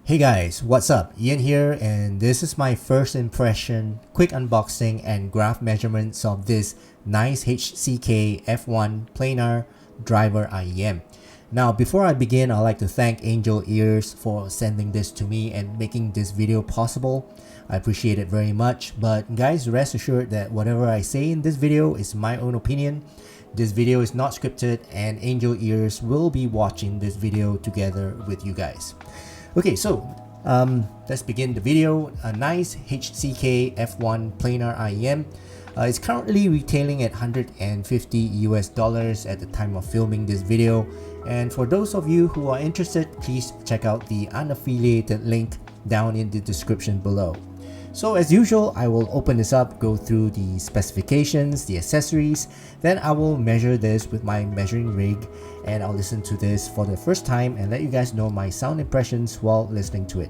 Hey guys, what's up? Ian here, and this is my first impression, quick unboxing and graph measurements of this NiceHCK F1 Planar driver IEM. Now, before I begin, I'd like to thank Angel Ears for sending this to me and making this video possible. I appreciate it very much, but guys, rest assured that whatever I say in this video is my own opinion. This video is not scripted, and Angel Ears will be watching this video together with you guys. Okay, so let's begin the video. A NiceHCK F1 Planar IEM. It's currently retailing at $150 US at the time of filming this video. And for those of you who are interested, please check out the unaffiliated link down in the description below. So as usual, I will open this up, go through the specifications, the accessories, then I will measure this with my measuring rig, and I'll listen to this for the first time and let you guys know my sound impressions while listening to it.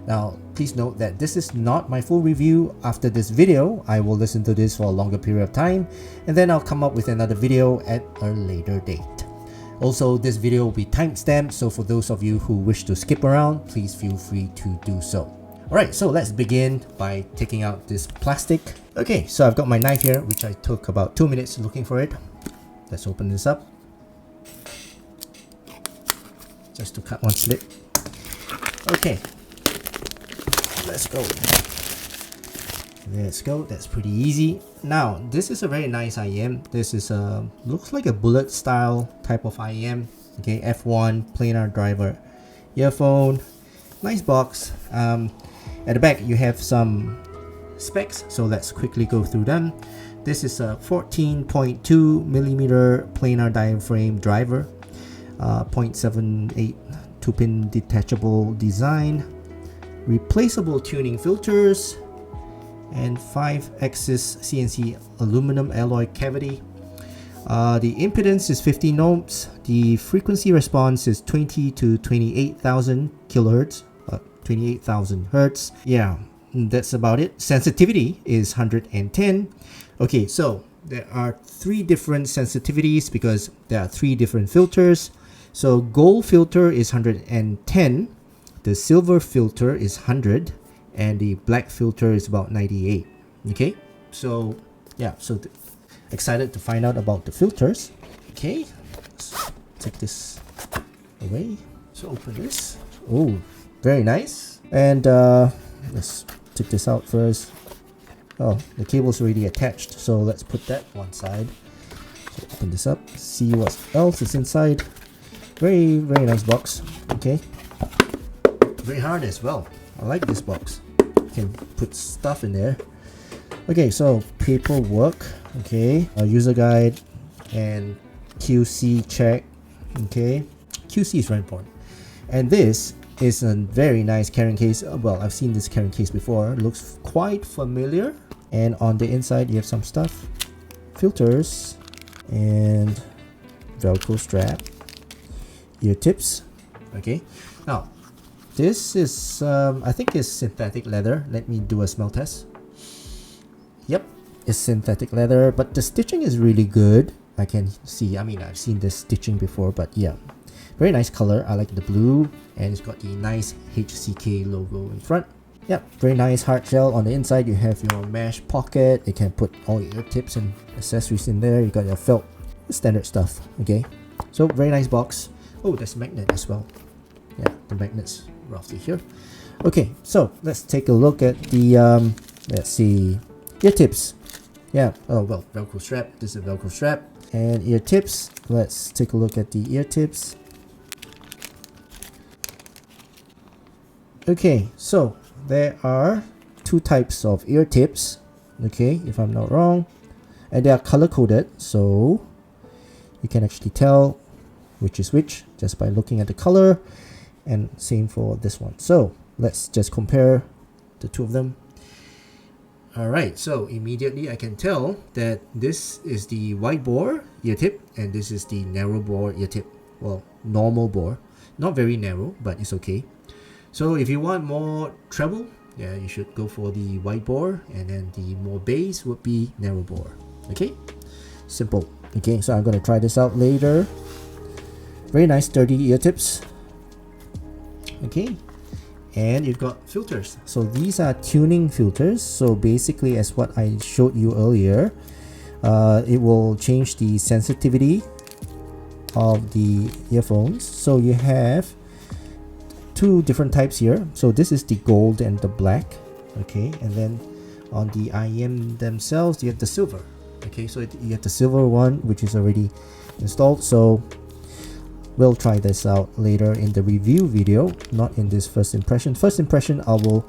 Now, please note that this is not my full review. After this video, I will listen to this for a longer period of time, and then I'll come up with another video at a later date. Also, this video will be timestamped, so for those of you who wish to skip around, please feel free to do so. Alright, so let's begin by taking out this plastic. Okay, so I've got my knife here, which I took about 2 minutes looking for it. Let's open this up. Just to cut one slit. Okay, let's go. Let's go, that's pretty easy. Now, this is a very nice IEM. This is a, looks like a bullet style type of IEM. Okay, F1 planar driver. Earphone, nice box. At the back, you have some specs, so let's quickly go through them. This is a 14.2mm planar diaphragm driver, 0.78 2-pin detachable design, replaceable tuning filters, and 5-axis CNC aluminum alloy cavity. The impedance is 15 ohms. The frequency response is 20 to 28,000 kilohertz. 28,000 hertz. Yeah, that's about it. Sensitivity is 110. Okay, so there are 3 different sensitivities because there are 3 different filters. So gold filter is 110, the silver filter is 100, and the black filter is about 98. Okay, so yeah, so excited to find out about the filters. Okay, let's take this away. So open this. Oh, very nice. And let's take this out first. Oh, the cable's already attached, so let's put that one side. So open this up, see what else is inside. Very nice box. Okay, very hard as well. I like this box. You can put stuff in there. Okay, so paperwork. Okay, a user guide and QC check. Okay, QC is very important. And this is a very nice carrying case. Well, I've seen this carrying case before. It looks quite familiar. And on the inside, you have some stuff, filters, and Velcro strap, ear tips. Okay, now this is I think it's synthetic leather. Let me do a smell test. Yep, it's synthetic leather, but the stitching is really good. I can see, I mean, I've seen this stitching before, but yeah, very nice color. I like the blue, and it's got the NiceHCK logo in front. Yeah, very nice hard shell. On the inside, you have your mesh pocket. You can put all your tips and accessories in there. You got your felt, standard stuff. Okay, so very nice box. Oh, there's a magnet as well. Yeah, the magnet's roughly here. Okay, so let's take a look at the let's see, ear tips. Yeah, oh well, Velcro strap. This is a Velcro strap. And ear tips. Let's take a look at the ear tips. Okay, so there are 2 types of ear tips, okay, if I'm not wrong, and they are color coded, so you can actually tell which is which just by looking at the color, and same for this one. So let's just compare the 2 of them. Alright, so immediately I can tell that this is the wide bore ear tip and this is the narrow bore ear tip. Well, normal bore, not very narrow, but it's okay. So if you want more treble, yeah, you should go for the wide bore, and then the more bass would be narrow bore. Okay, simple. Okay, so I'm gonna try this out later. Very nice sturdy ear tips. Okay, and you've got filters. So these are tuning filters. So basically, as what I showed you earlier, it will change the sensitivity of the earphones. So you have two different types here. So this is the gold and the black, okay, and then on the IEM themselves you have the silver, okay. So you have the silver one, which is already installed. So we'll try this out later in the review video, not in this first impression. First impression, I will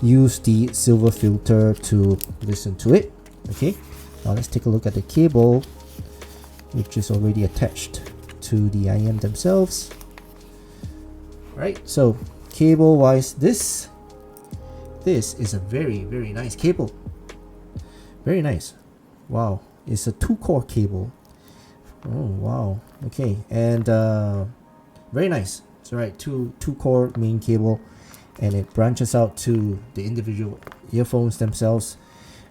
use the silver filter to listen to it. Okay, now let's take a look at the cable, which is already attached to the IM themselves. Right, so cable wise, this is a very nice cable. Very nice. Wow, it's a 2-core cable. Oh wow, okay, and very nice. So right, two core main cable, and it branches out to the individual earphones themselves,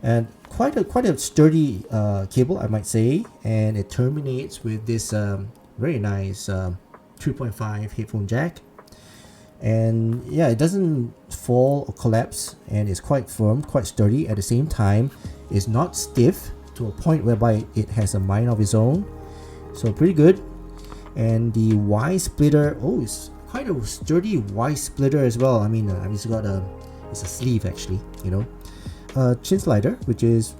and quite a sturdy cable, I might say, and it terminates with this very nice 3.5 headphone jack. And yeah, it doesn't fall or collapse, and it's quite firm, quite sturdy. At the same time, it's not stiff to a point whereby it has a mind of its own. So pretty good. And the Y splitter, oh, it's quite a sturdy Y splitter as well. I mean, it's got it's a sleeve actually, you know. Chin slider, which is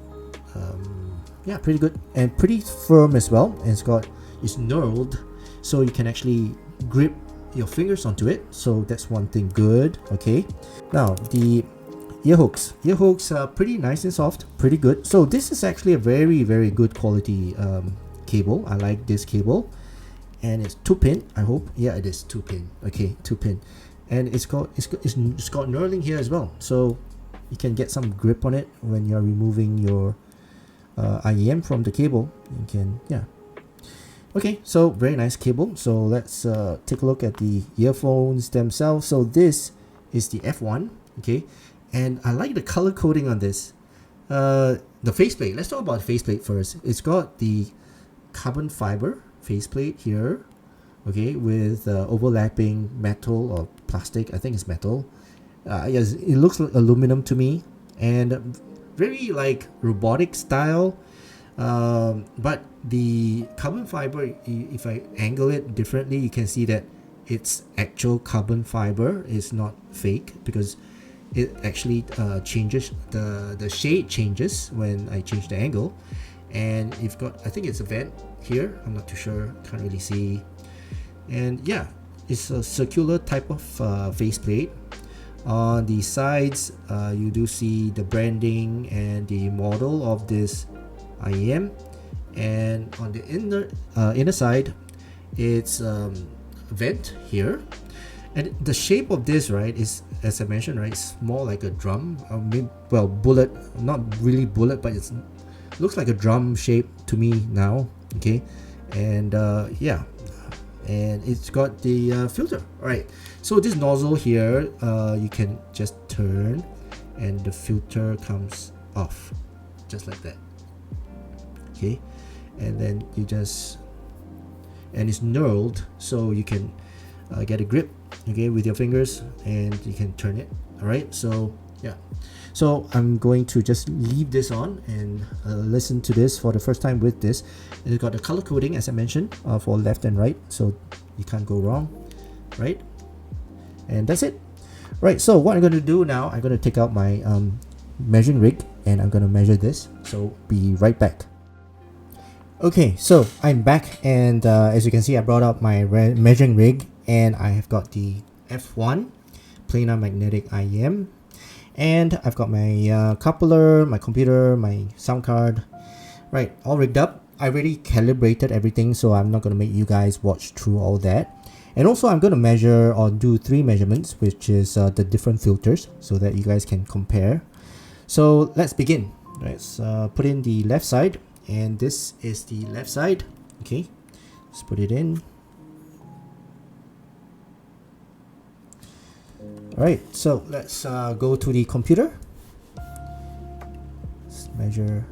yeah, pretty good and pretty firm as well. And it's knurled, so you can actually grip your fingers onto it. So that's one thing good. Okay, now the ear hooks are pretty nice and soft, pretty good. So this is actually a very good quality cable. I like this cable, and it's 2-pin. I hope, yeah, it is 2-pin. Okay, 2-pin, and it's got knurling here as well, so you can get some grip on it when you're removing your IEM from the cable. You can, yeah. Okay, so very nice cable. So let's take a look at the earphones themselves. So this is the F1, okay, and I like the color coding on this. The faceplate. Let's talk about the faceplate first. It's got the carbon fiber faceplate here, okay, with overlapping metal or plastic. I think it's metal. Yes, it looks like aluminum to me, and very like robotic style. But the carbon fiber, if I angle it differently, you can see that it's actual carbon fiber. It's not fake, because it actually changes, the shade changes when I change the angle. And you've got, I think it's a vent here, I'm not too sure, can't really see. And yeah, it's a circular type of faceplate. On the sides, you do see the branding and the model of this IEM, and on the inner side, it's vent here. And the shape of this, right, is, as I mentioned, right, it's more like a drum, maybe, well, bullet, not really bullet, but it's looks like a drum shape to me now. Okay, and yeah, and it's got the filter. All right, so this nozzle here, you can just turn, and the filter comes off, just like that. Okay, and then you just, and it's knurled, so you can get a grip, okay, with your fingers, and you can turn it. All right, so yeah, so I'm going to just leave this on and listen to this for the first time with this. And it's got the color coding, as I mentioned, for left and right, so you can't go wrong, right? And that's it. Right, so what I'm going to do now, I'm going to take out my measuring rig, and I'm going to measure this. So be right back. Okay, so I'm back, and as you can see, I brought out my measuring rig, and I have got the F1 planar magnetic IEM, and I've got my coupler, my computer, my sound card, right, all rigged up. I already calibrated everything, so I'm not going to make you guys watch through all that. And also, I'm going to measure or do 3 measurements, which is the different filters, so that you guys can compare. So let's begin. Let's put in the left side, and this is the left side. Okay, let's put it in. Alright, so let's go to the computer. Let's measure,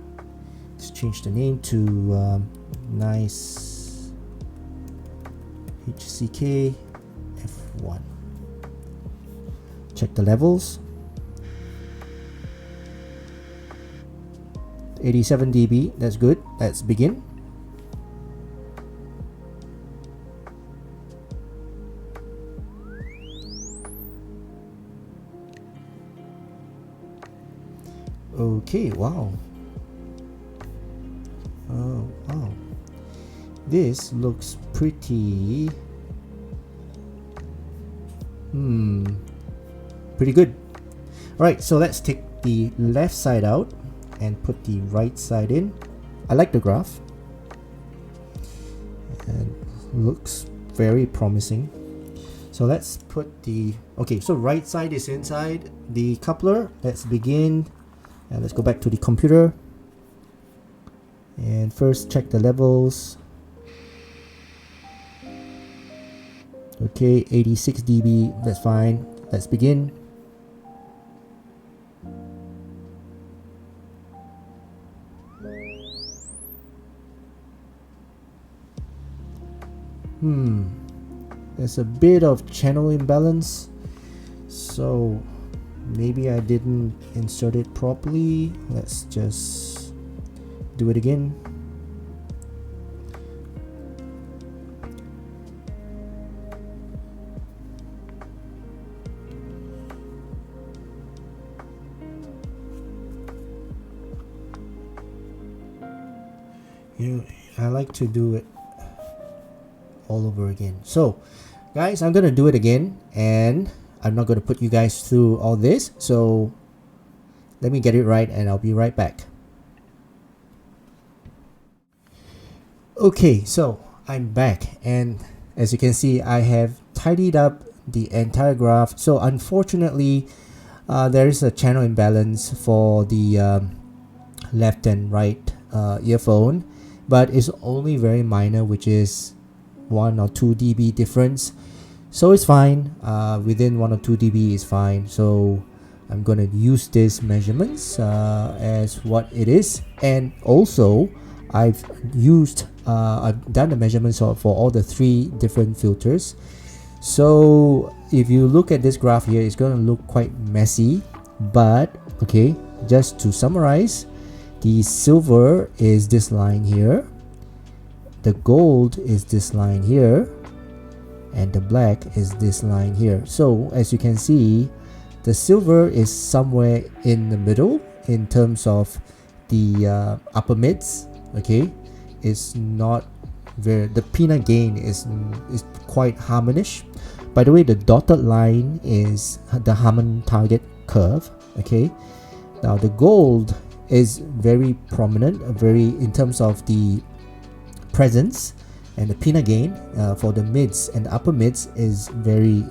let's change the name to NiceHCK F1. Check the levels. 87 dB, that's good. Let's begin. Okay, wow. Oh, wow. This looks pretty... pretty good. Alright, so let's take the left side out and put the right side in. I like the graph. And looks very promising. So let's put the... Okay, so right side is inside the coupler. Let's begin. And let's go back to the computer. And first check the levels. Okay, 86 dB, that's fine. Let's begin. There's a bit of channel imbalance, so maybe I didn't insert it properly. Let's just do it again. I like to do it all over again. So guys, I'm gonna do it again, and I'm not gonna put you guys through all this, so let me get it right and I'll be right back. Okay, so I'm back, and as you can see, I have tidied up the entire graph. So unfortunately, there is a channel imbalance for the left and right earphone, but it's only very minor, which is 1 or 2 dB difference, so it's fine. Within 1 or 2 dB is fine, so I'm gonna use these measurements as what it is. And also I've done the measurements for all the 3 different filters. So if you look at this graph here, it's gonna look quite messy, but okay, just to summarize, the silver is this line here, the gold is this line here, and the black is this line here. So as you can see, the silver is somewhere in the middle in terms of the upper mids. Okay, it's not very, the peanut gain is quite Harmonish. By the way, the dotted line is the Harmon target curve. Okay, now the gold is very prominent, very in terms of the presence, and the peanut gain for the mids and the upper mids is very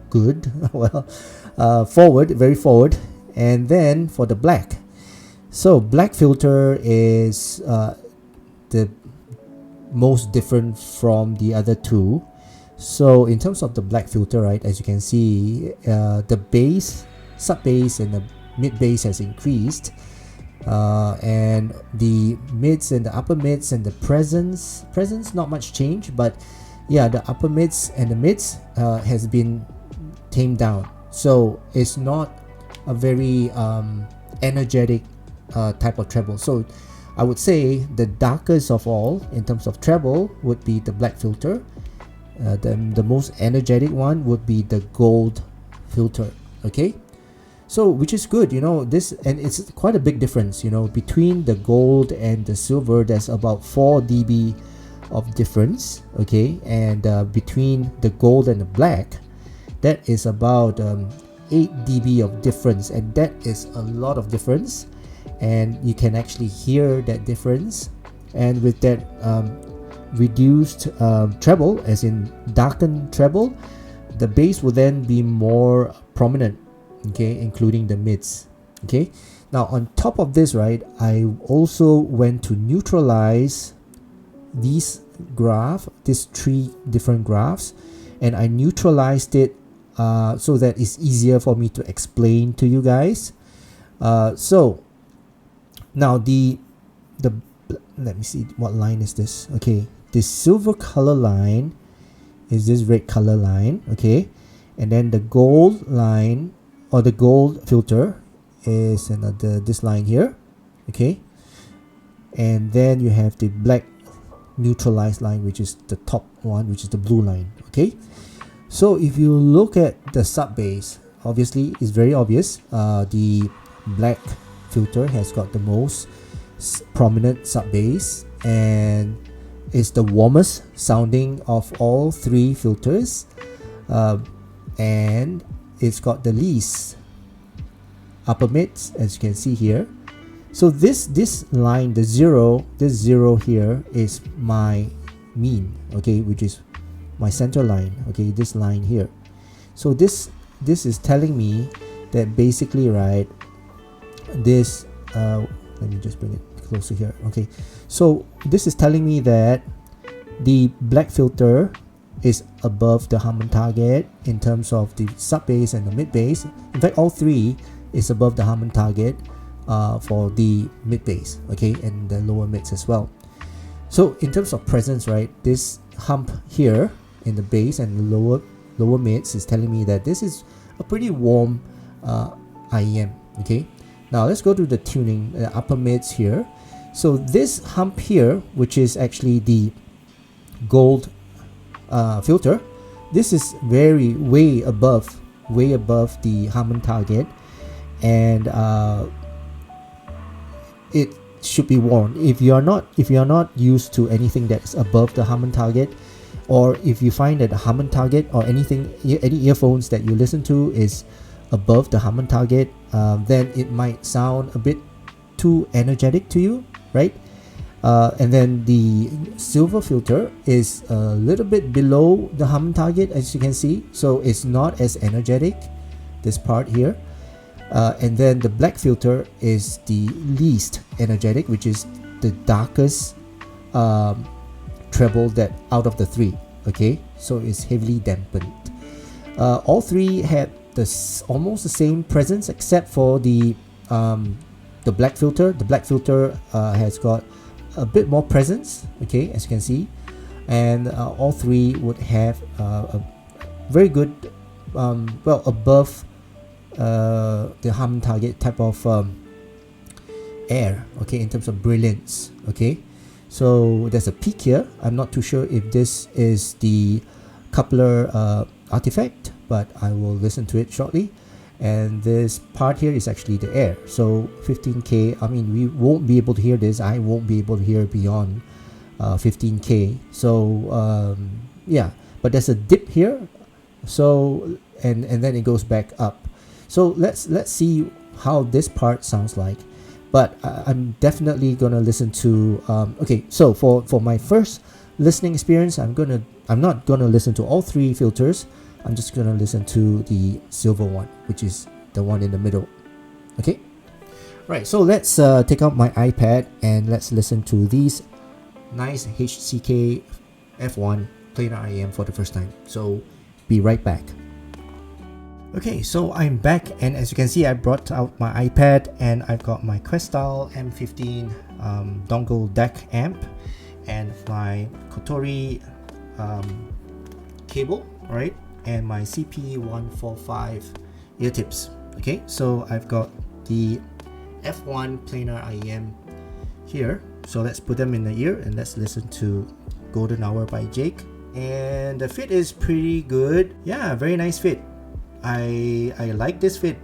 good. Well, forward, very forward. And then for the black, so black filter is the most different from the other two. So in terms of the black filter, right, as you can see, the bass, sub bass, and the mid bass has increased, and the mids and the upper mids and the presence not much change, but yeah, the upper mids and the mids has been tamed down. So it's not a very energetic type of treble. So I would say the darkest of all in terms of treble would be the black filter. The most energetic one would be the gold filter. Okay, so which is good, you know, this, and it's quite a big difference, you know, between the gold and the silver. There's about 4 dB of difference. Okay, and between the gold and the black, that is about 8 dB of difference, and that is a lot of difference, and you can actually hear that difference. And with that reduced treble, as in darkened treble, the bass will then be more prominent, okay, including the mids. Okay, now on top of this, right, I also went to neutralize these these 3 different graphs, and I neutralized it so that it's easier for me to explain to you guys. So now the let me see, what line is this? Okay, this silver color line is this red color line. Okay, and then the gold line or the gold filter is another this line here, okay, and then you have the black neutralized line, which is the top one, which is the blue line. Okay, so if you look at the sub bass, obviously it's very obvious, the black filter has got the most prominent sub bass and is the warmest sounding of all three filters, and it's got the least upper mids, as you can see here. So this line, this zero here is my mean, okay, which is my center line, okay, this line here. So this is telling me that basically, right, this let me just bring it closer here. Okay, so this is telling me that the black filter is above the Hammond target in terms of the sub bass and the mid bass. In fact, all three is above the Hammond target for the mid bass, okay, and the lower mids as well. So in terms of presence, right, this hump here in the bass and the lower mids is telling me that this is a pretty warm IEM. Okay, now let's go to the tuning, upper mids here. So this hump here, which is actually the gold filter, this is way above the Hammond target, and it should be worn. If you are not used to anything that is above the Hammond target, or if you find that the Hammond target or any earphones that you listen to is above the Hammond target, then it might sound a bit too energetic to you, right? And then the silver filter is a little bit below the Hammond target, as you can see, so it's not as energetic, this part here. And then the black filter is the least energetic, which is the darkest treble that out of the three. Okay, so it's heavily dampened. All three had almost the same presence, except for the black filter. The black filter has got a bit more presence, okay, as you can see, and all three would have a very good, well, above the Hammond target type of air, okay, in terms of brilliance. Okay, so there's a peak here. I'm not too sure if this is the coupler artifact, but I will listen to it shortly. And this part here is actually the air. So 15K, I mean, we won't be able to hear this. I won't be able to hear beyond 15K. So yeah, but there's a dip here. So and then it goes back up. So let's see how this part sounds like. But I'm definitely gonna listen to okay, so for my first listening experience, I'm not gonna listen to all three filters. I'm just gonna listen to the silver one, which is the one in the middle. Okay, right, so let's take out my iPad and let's listen to these NiceHCK F1 Planar IEM for the first time. So be right back. Okay, so I'm back, and as you can see, I brought out my iPad and I've got my Questal M15 dongle DAC amp and my Kotori cable, right, and my CP145 ear tips. Okay, so I've got the F1 Planar IEM here, so let's put them in the ear and let's listen to Golden Hour by Jake. And the fit is pretty good. Yeah, very nice fit. I like this fit.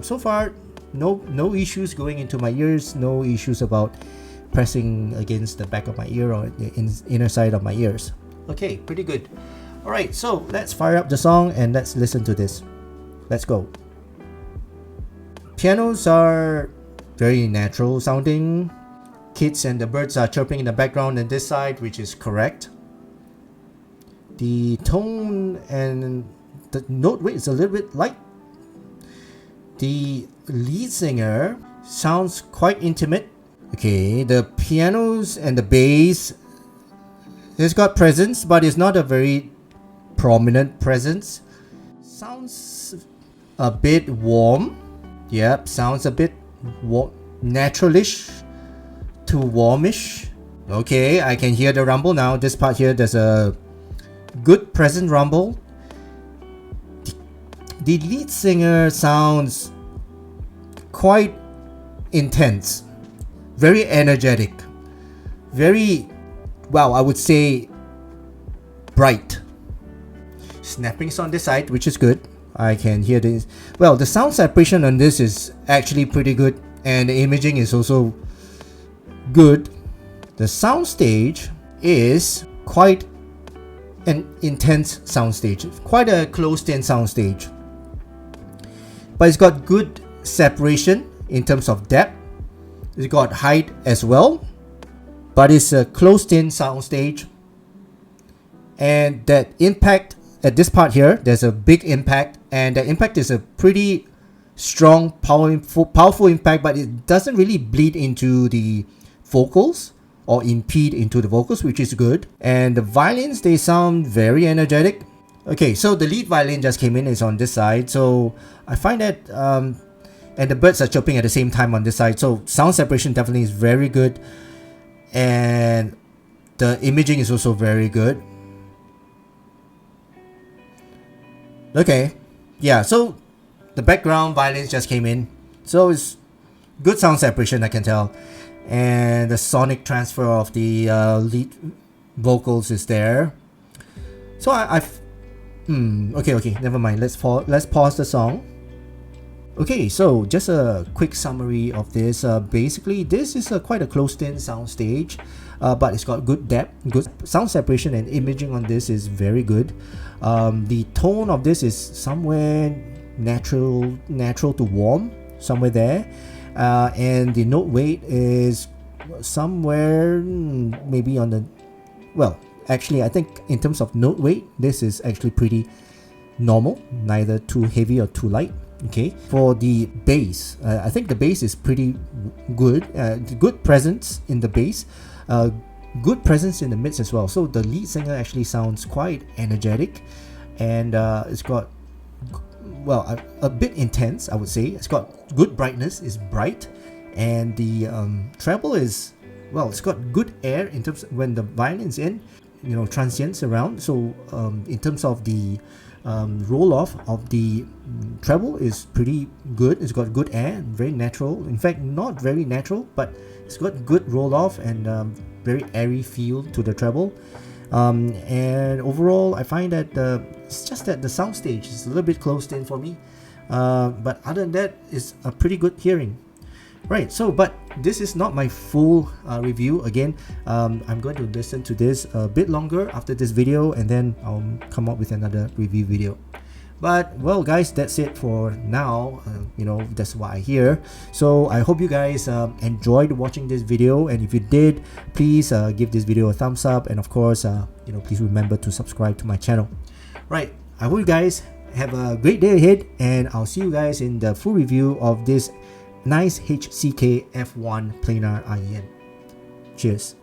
So far, no issues going into my ears, no issues about pressing against the back of my ear or the inner side of my ears. Okay, pretty good. Alright, so let's fire up the song and let's listen to this. Let's go. Pianos are very natural sounding. Kids and the birds are chirping in the background on this side, which is correct. The tone and the note weight is a little bit light. The lead singer sounds quite intimate. Okay, the pianos and the bass, it's got presence, but it's not a very prominent presence. Sounds a bit warm. Yep, sounds a bit naturalish to warmish. Okay, I can hear the rumble now. This part here, there's a good present rumble. the lead singer sounds quite intense, very energetic, very, well, I would say bright. Snappings on this side, which is good. I can hear this. Well, the sound separation on this is actually pretty good, and the imaging is also good. The soundstage is quite an intense soundstage, quite a closed-in soundstage, but it's got good separation in terms of depth. It's got height as well, but it's a closed-in soundstage, and that impact at this part here, there's a big impact, and the impact is a pretty strong, powerful impact, but it doesn't really bleed into the vocals or impede into the vocals, which is good. And the violins, they sound very energetic. Okay, so the lead violin just came in, is on this side, so I find that and the birds are chirping at the same time on this side, so sound separation definitely is very good, and the imaging is also very good. Okay, yeah, so the background violins just came in, so it's good sound separation, I can tell, and the sonic transfer of the lead vocals is there. So okay, never mind. Let's pause the song. Okay, so just a quick summary of this. Basically, this is quite a closed-in soundstage, but it's got good depth, good sound separation, and imaging on this is very good. The tone of this is somewhere natural to warm, somewhere there, and the note weight is somewhere maybe on the, well, actually I think in terms of note weight, this is actually pretty normal, neither too heavy or too light. Okay, for the bass, I think the bass is pretty good. Good presence in the bass, good presence in the mids as well. So the lead singer actually sounds quite energetic, and it's got, well, a bit intense, I would say. It's got good brightness, it's bright, and the treble is, well, it's got good air in terms of when the violin's in, you know, transients around. So in terms of the roll off of the treble is pretty good. It's got good air, very natural. In fact, not very natural, but it's got good roll off and very airy feel to the treble. And overall, I find that it's just that the soundstage is a little bit closed in for me. But other than that, it's a pretty good hearing. Right, so but this is not my full review. Again, I'm going to listen to this a bit longer after this video, and then I'll come up with another review video. But well guys, that's it for now. You know, that's what I hear. So I hope you guys enjoyed watching this video, and if you did, please give this video a thumbs up, and of course you know, please remember to subscribe to my channel. Right, I hope you guys have a great day ahead, and I'll see you guys in the full review of this NiceHCK F1 Planar IEM. Cheers.